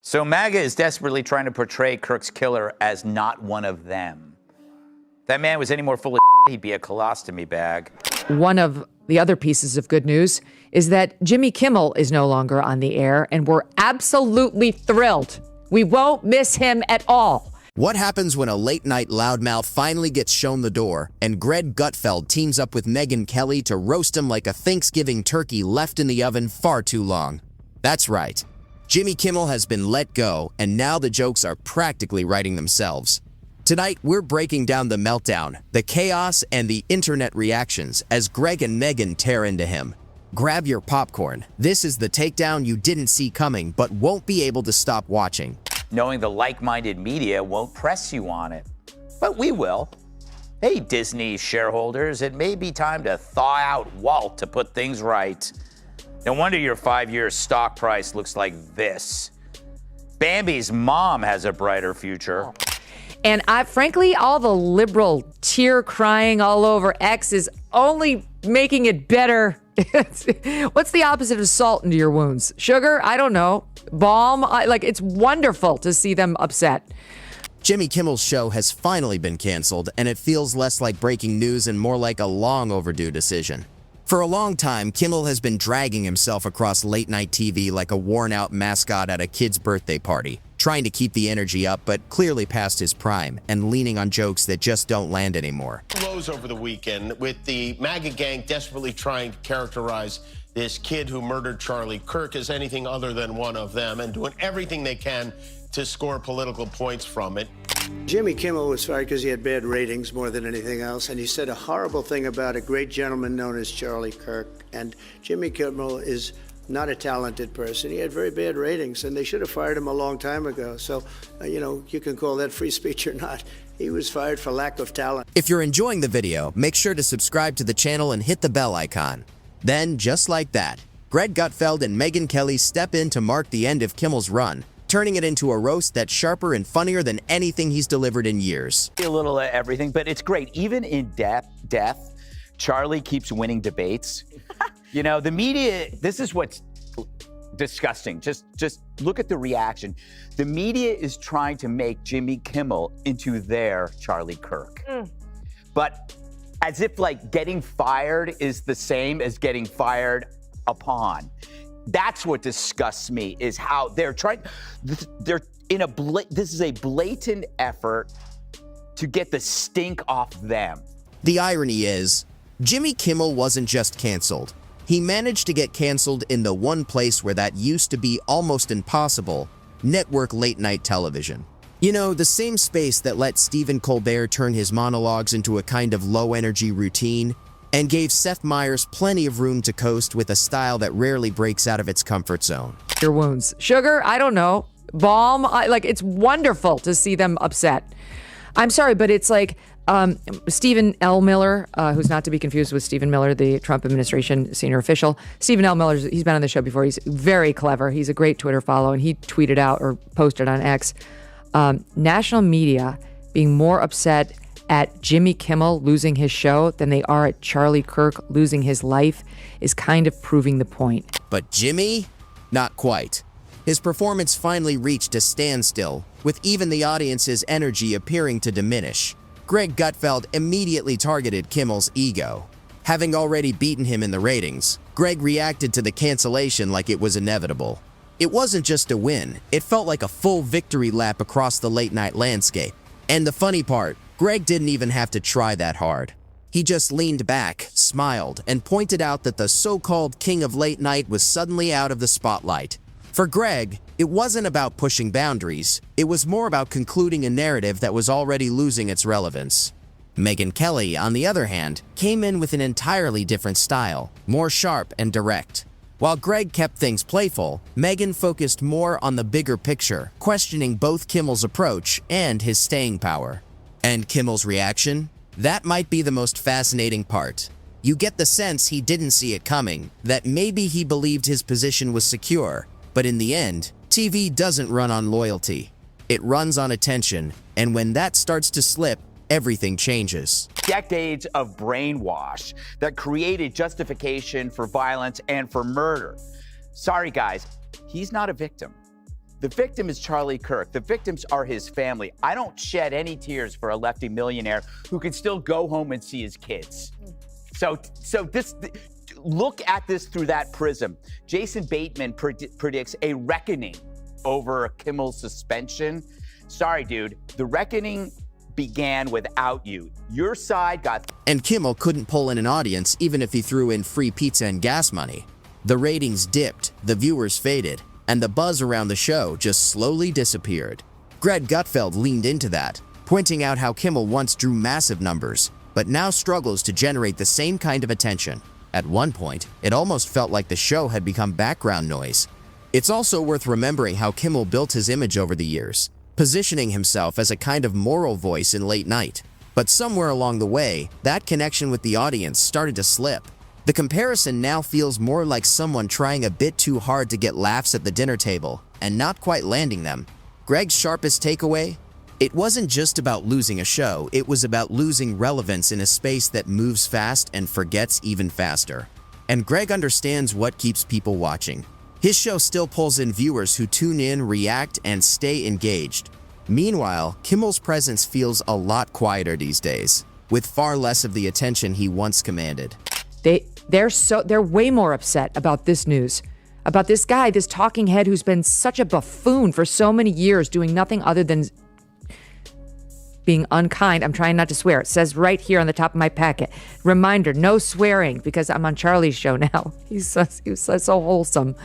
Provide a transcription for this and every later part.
So MAGA is desperately trying to portray Kirk's killer as not one of them. If that man was any more full of he'd be a colostomy bag. One of the other pieces of good news is that Jimmy Kimmel is no longer on the air, and we're absolutely thrilled. We won't miss him at all. What happens when a late-night loudmouth finally gets shown the door and Greg Gutfeld teams up with Megyn Kelly to roast him like a Thanksgiving turkey left in the oven far too long? That's right. Jimmy Kimmel has been let go, and now the jokes are practically writing themselves. Tonight, we're breaking down the meltdown, the chaos, and the internet reactions as Greg and Megyn tear into him. Grab your popcorn. This is the takedown you didn't see coming but won't be able to stop watching. Knowing the like-minded media won't press you on it. But we will. Hey, Disney shareholders, it may be time to thaw out Walt to put things right. No wonder your 5-year stock price looks like this. Bambi's mom has a brighter future. And frankly, all the liberal tear crying all over X is only making it better. What's the opposite of salt into your wounds? Sugar? I don't know. Balm? It's wonderful to see them upset. Jimmy Kimmel's show has finally been canceled, and it feels less like breaking news and more like a long overdue decision. For a long time, Kimmel has been dragging himself across late-night TV like a worn-out mascot at a kid's birthday party, trying to keep the energy up but clearly past his prime and leaning on jokes that just don't land anymore. Blows over the weekend with the MAGA gang desperately trying to characterize this kid who murdered Charlie Kirk as anything other than one of them and doing everything they can to score political points from it. Jimmy Kimmel was fired because he had bad ratings more than anything else, and he said a horrible thing about a great gentleman known as Charlie Kirk. And Jimmy Kimmel is not a talented person. He had very bad ratings, and they should have fired him a long time ago. So, you can call that free speech or not. He was fired for lack of talent. If you're enjoying the video, make sure to subscribe to the channel and hit the bell icon. Then, just like that, Greg Gutfeld and Megyn Kelly step in to mark the end of Kimmel's run, turning it into a roast that's sharper and funnier than anything he's delivered in years. A little of everything, but it's great. Even in death, Charlie keeps winning debates. The media, this is what's disgusting. Just look at the reaction. The media is trying to make Jimmy Kimmel into their Charlie Kirk. But as if getting fired is the same as getting fired upon. That's what disgusts me, is how they're trying. This is a blatant effort to get the stink off them. The irony is, Jimmy Kimmel wasn't just canceled. He managed to get canceled in the one place where that used to be almost impossible: network late-night television. The same space that let Stephen Colbert turn his monologues into a kind of low-energy routine and gave Seth Meyers plenty of room to coast with a style that rarely breaks out of its comfort zone. Your wounds. Sugar? I don't know. Balm? It's wonderful to see them upset. I'm sorry, but it's like Stephen L. Miller, who's not to be confused with Stephen Miller, the Trump administration senior official. Stephen L. Miller, he's been on the show before. He's very clever. He's a great Twitter follow, and he tweeted out or posted on X, national media being more upset at Jimmy Kimmel losing his show than they are at Charlie Kirk losing his life is kind of proving the point. But Jimmy? Not quite. His performance finally reached a standstill, with even the audience's energy appearing to diminish. Greg Gutfeld immediately targeted Kimmel's ego. Having already beaten him in the ratings, Greg reacted to the cancellation like it was inevitable. It wasn't just a win, it felt like a full victory lap across the late-night landscape. And the funny part, Greg didn't even have to try that hard. He just leaned back, smiled, and pointed out that the so-called king of late night was suddenly out of the spotlight. For Greg, it wasn't about pushing boundaries, it was more about concluding a narrative that was already losing its relevance. Megyn Kelly, on the other hand, came in with an entirely different style, more sharp and direct. While Greg kept things playful, Megyn focused more on the bigger picture, questioning both Kimmel's approach and his staying power. And Kimmel's reaction? That might be the most fascinating part. You get the sense he didn't see it coming, that maybe he believed his position was secure, but in the end, TV doesn't run on loyalty. It runs on attention, and when that starts to slip, everything changes. Decades of brainwash that created justification for violence and for murder. Sorry guys, he's not a victim. The victim is Charlie Kirk. The victims are his family. I don't shed any tears for a lefty millionaire who can still go home and see his kids. So look at this through that prism. Jason Bateman predicts a reckoning over Kimmel's suspension. Sorry, dude. The reckoning began without you. Your side got... And Kimmel couldn't pull in an audience even if he threw in free pizza and gas money. The ratings dipped, the viewers faded, and the buzz around the show just slowly disappeared. Greg Gutfeld leaned into that, pointing out how Kimmel once drew massive numbers, but now struggles to generate the same kind of attention. At one point, it almost felt like the show had become background noise. It's also worth remembering how Kimmel built his image over the years, positioning himself as a kind of moral voice in late night. But somewhere along the way, that connection with the audience started to slip. The comparison now feels more like someone trying a bit too hard to get laughs at the dinner table and not quite landing them. Greg's sharpest takeaway? It wasn't just about losing a show, it was about losing relevance in a space that moves fast and forgets even faster. And Greg understands what keeps people watching. His show still pulls in viewers who tune in, react, and stay engaged. Meanwhile, Kimmel's presence feels a lot quieter these days, with far less of the attention he once commanded. They're way more upset about this news, about this guy, this talking head who's been such a buffoon for so many years, doing nothing other than being unkind. I'm trying not to swear. It says right here on the top of my packet, reminder, no swearing, because I'm on Charlie's show now. He was so wholesome.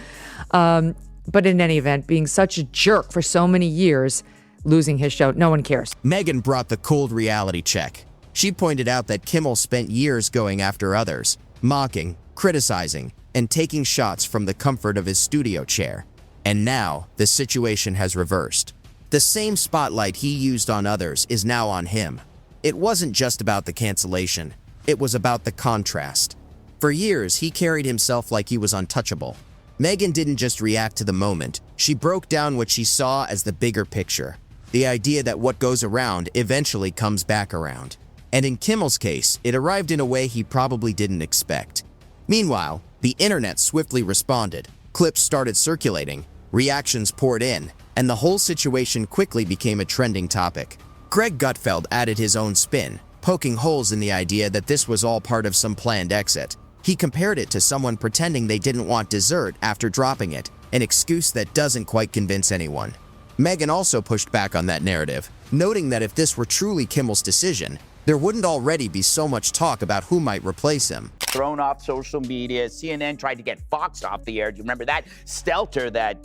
But in any event, being such a jerk for so many years, losing his show, no one cares. Megyn brought the cold reality check. She pointed out that Kimmel spent years going after others, mocking, criticizing, and taking shots from the comfort of his studio chair. And now, the situation has reversed. The same spotlight he used on others is now on him. It wasn't just about the cancellation, it was about the contrast. For years, he carried himself like he was untouchable. Megyn didn't just react to the moment, she broke down what she saw as the bigger picture. The idea that what goes around eventually comes back around. And in Kimmel's case, it arrived in a way he probably didn't expect. Meanwhile, the internet swiftly responded. Clips started circulating, reactions poured in, and the whole situation quickly became a trending topic. Greg Gutfeld added his own spin, poking holes in the idea that this was all part of some planned exit. He compared it to someone pretending they didn't want dessert after dropping it, an excuse that doesn't quite convince anyone. Megyn also pushed back on that narrative, noting that if this were truly Kimmel's decision, there wouldn't already be so much talk about who might replace him. Thrown off social media. CNN tried to get Fox off the air. Do you remember that? Stelter, that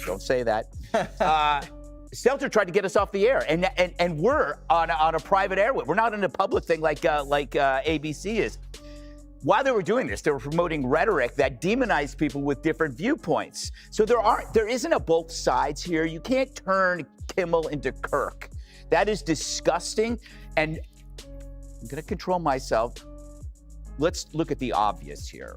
don't say that. Stelter tried to get us off the air, and we're on a private airway. We're not in a public thing like ABC is. While they were doing this, they were promoting rhetoric that demonized people with different viewpoints. So there isn't a both sides here. You can't turn Kimmel into Kirk. That is disgusting, and I'm gonna control myself. Let's look at the obvious here.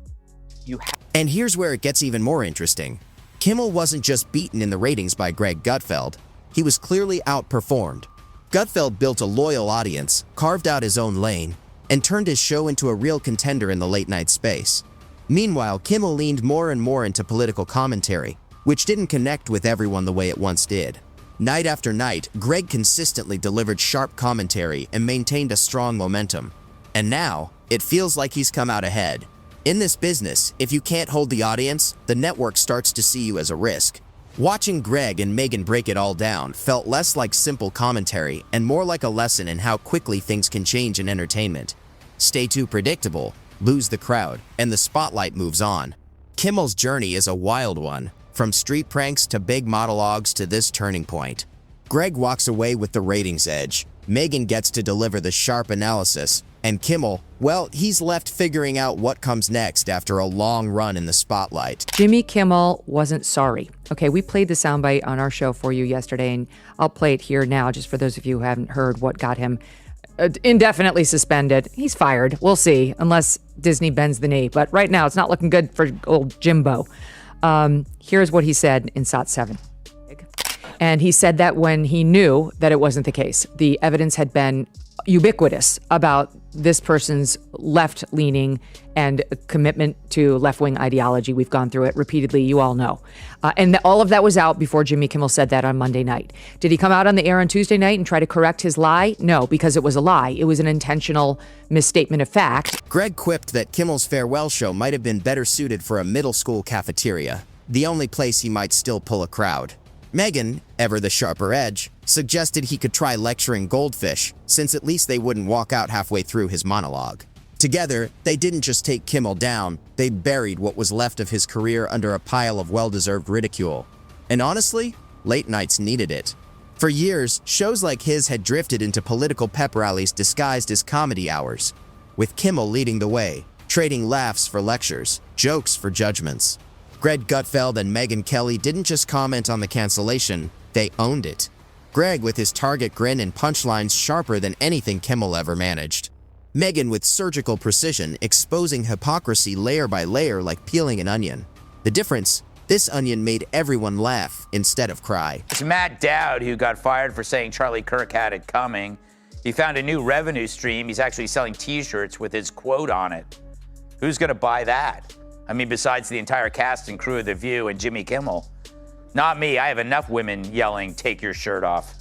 And here's where it gets even more interesting. Kimmel wasn't just beaten in the ratings by Greg Gutfeld, he was clearly outperformed. Gutfeld built a loyal audience, carved out his own lane, and turned his show into a real contender in the late-night space. Meanwhile, Kimmel leaned more and more into political commentary, which didn't connect with everyone the way it once did. Night after night, Greg consistently delivered sharp commentary and maintained a strong momentum. And now, it feels like he's come out ahead. In this business, if you can't hold the audience, the network starts to see you as a risk. Watching Greg and Megyn break it all down felt less like simple commentary and more like a lesson in how quickly things can change in entertainment. Stay too predictable, lose the crowd, and the spotlight moves on. Kimmel's journey is a wild one, from street pranks to big monologues to this turning point. Greg walks away with the ratings edge, Megyn gets to deliver the sharp analysis, and Kimmel, well, he's left figuring out what comes next after a long run in the spotlight. Jimmy Kimmel wasn't sorry. Okay, we played the soundbite on our show for you yesterday, and I'll play it here now just for those of you who haven't heard what got him indefinitely suspended. He's fired. We'll see, unless Disney bends the knee. But right now, it's not looking good for old Jimbo. Here's what he said in SOT 7. And he said that when he knew that it wasn't the case. The evidence had been ubiquitous about this person's left-leaning and commitment to left-wing ideology. We've gone through it repeatedly. You all know. And all of that was out before Jimmy Kimmel said that on Monday night. Did he come out on the air on Tuesday night and try to correct his lie? No, because it was a lie. It was an intentional misstatement of fact. Greg quipped that Kimmel's farewell show might have been better suited for a middle school cafeteria, the only place he might still pull a crowd. Megyn, ever the sharper edge, suggested he could try lecturing Goldfish, since at least they wouldn't walk out halfway through his monologue. Together, they didn't just take Kimmel down, they buried what was left of his career under a pile of well-deserved ridicule. And honestly, late nights needed it. For years, shows like his had drifted into political pep rallies disguised as comedy hours, with Kimmel leading the way, trading laughs for lectures, jokes for judgments. Greg Gutfeld and Megyn Kelly didn't just comment on the cancellation, they owned it. Greg with his target grin and punchlines sharper than anything Kimmel ever managed. Megyn with surgical precision, exposing hypocrisy layer by layer like peeling an onion. The difference? This onion made everyone laugh instead of cry. It's Matt Dowd who got fired for saying Charlie Kirk had it coming. He found a new revenue stream. He's actually selling t-shirts with his quote on it. Who's gonna buy that? I mean, besides the entire cast and crew of The View and Jimmy Kimmel. Not me, I have enough women yelling, "Take your shirt off."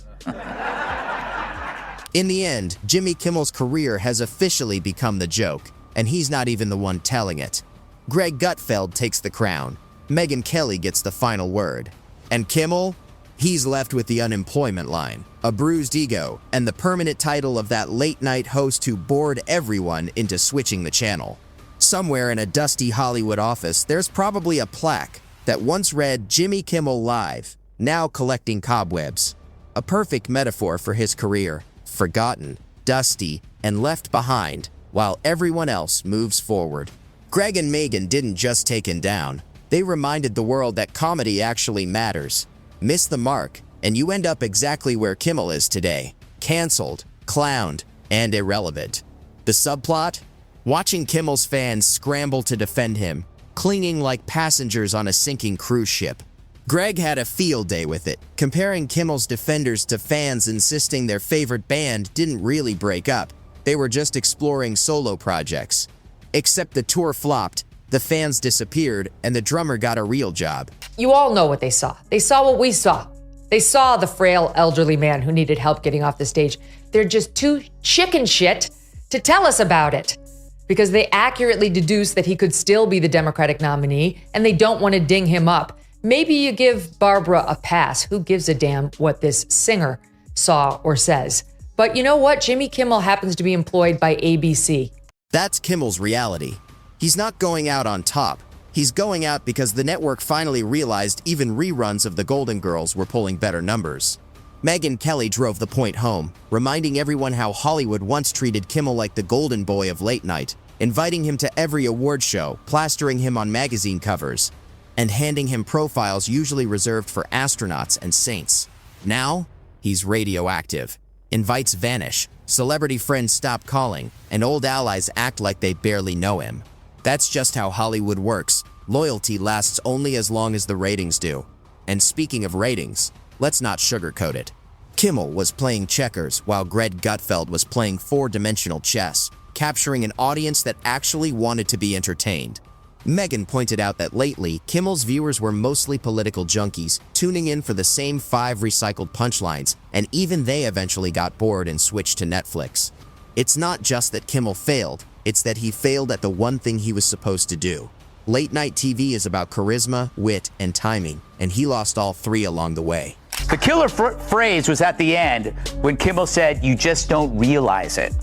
In the end, Jimmy Kimmel's career has officially become the joke, and he's not even the one telling it. Greg Gutfeld takes the crown. Megyn Kelly gets the final word. And Kimmel? He's left with the unemployment line, a bruised ego, and the permanent title of that late-night host who bored everyone into switching the channel. Somewhere in a dusty Hollywood office, there's probably a plaque that once read Jimmy Kimmel Live, now collecting cobwebs. A perfect metaphor for his career, forgotten, dusty, and left behind, while everyone else moves forward. Greg and Megyn didn't just take him down. They reminded the world that comedy actually matters. Miss the mark, and you end up exactly where Kimmel is today, canceled, clowned, and irrelevant. The subplot? Watching Kimmel's fans scramble to defend him, clinging like passengers on a sinking cruise ship. Greg had a field day with it, comparing Kimmel's defenders to fans insisting their favorite band didn't really break up. They were just exploring solo projects. Except the tour flopped, the fans disappeared, and the drummer got a real job. You all know what they saw. They saw what we saw. They saw the frail elderly man who needed help getting off the stage. They're just too chicken shit to tell us about it, because they accurately deduced that he could still be the Democratic nominee, and they don't want to ding him up. Maybe you give Barbara a pass. Who gives a damn what this singer saw or says? But you know what? Jimmy Kimmel happens to be employed by ABC. That's Kimmel's reality. He's not going out on top. He's going out because the network finally realized even reruns of The Golden Girls were pulling better numbers. Megyn Kelly drove the point home, reminding everyone how Hollywood once treated Kimmel like the golden boy of late night, inviting him to every award show, plastering him on magazine covers, and handing him profiles usually reserved for astronauts and saints. Now, he's radioactive. Invites vanish, celebrity friends stop calling, and old allies act like they barely know him. That's just how Hollywood works. Loyalty lasts only as long as the ratings do. And speaking of ratings, let's not sugarcoat it. Kimmel was playing checkers while Greg Gutfeld was playing four-dimensional chess, capturing an audience that actually wanted to be entertained. Megyn pointed out that lately, Kimmel's viewers were mostly political junkies, tuning in for the same 5 recycled punchlines, and even they eventually got bored and switched to Netflix. It's not just that Kimmel failed, it's that he failed at the one thing he was supposed to do. Late-night TV is about charisma, wit, and timing, and he lost all 3 along the way. The killer phrase was at the end when Kimmel said, "You just don't realize it."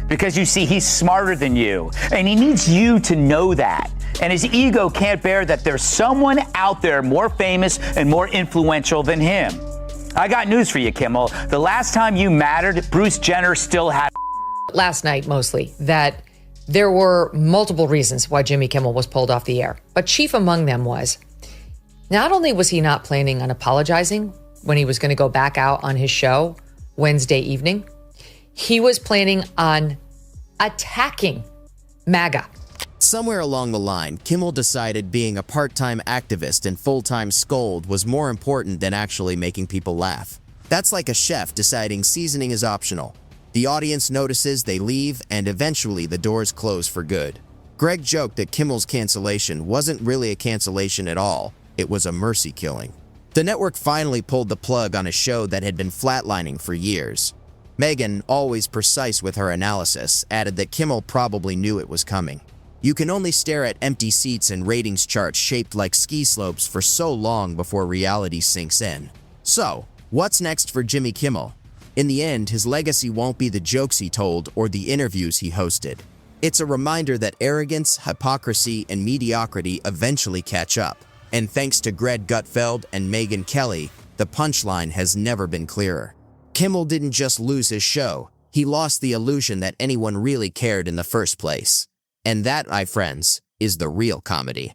Because you see, he's smarter than you, and he needs you to know that. And his ego can't bear that there's someone out there more famous and more influential than him. I got news for you, Kimmel. The last time you mattered, Bruce Jenner still had Last night, mostly, that there were multiple reasons why Jimmy Kimmel was pulled off the air. But chief among them was, not only was he not planning on apologizing when he was going to go back out on his show Wednesday evening, he was planning on attacking MAGA. Somewhere along the line, Kimmel decided being a part-time activist and full-time scold was more important than actually making people laugh. That's like a chef deciding seasoning is optional. The audience notices, they leave, and eventually the doors close for good. Greg joked that Kimmel's cancellation wasn't really a cancellation at all, it was a mercy killing. The network finally pulled the plug on a show that had been flatlining for years. Megyn, always precise with her analysis, added that Kimmel probably knew it was coming. You can only stare at empty seats and ratings charts shaped like ski slopes for so long before reality sinks in. So, what's next for Jimmy Kimmel? In the end, his legacy won't be the jokes he told or the interviews he hosted. It's a reminder that arrogance, hypocrisy, and mediocrity eventually catch up. And thanks to Greg Gutfeld and Megyn Kelly, the punchline has never been clearer. Kimmel didn't just lose his show, he lost the illusion that anyone really cared in the first place. And that, my friends, is the real comedy.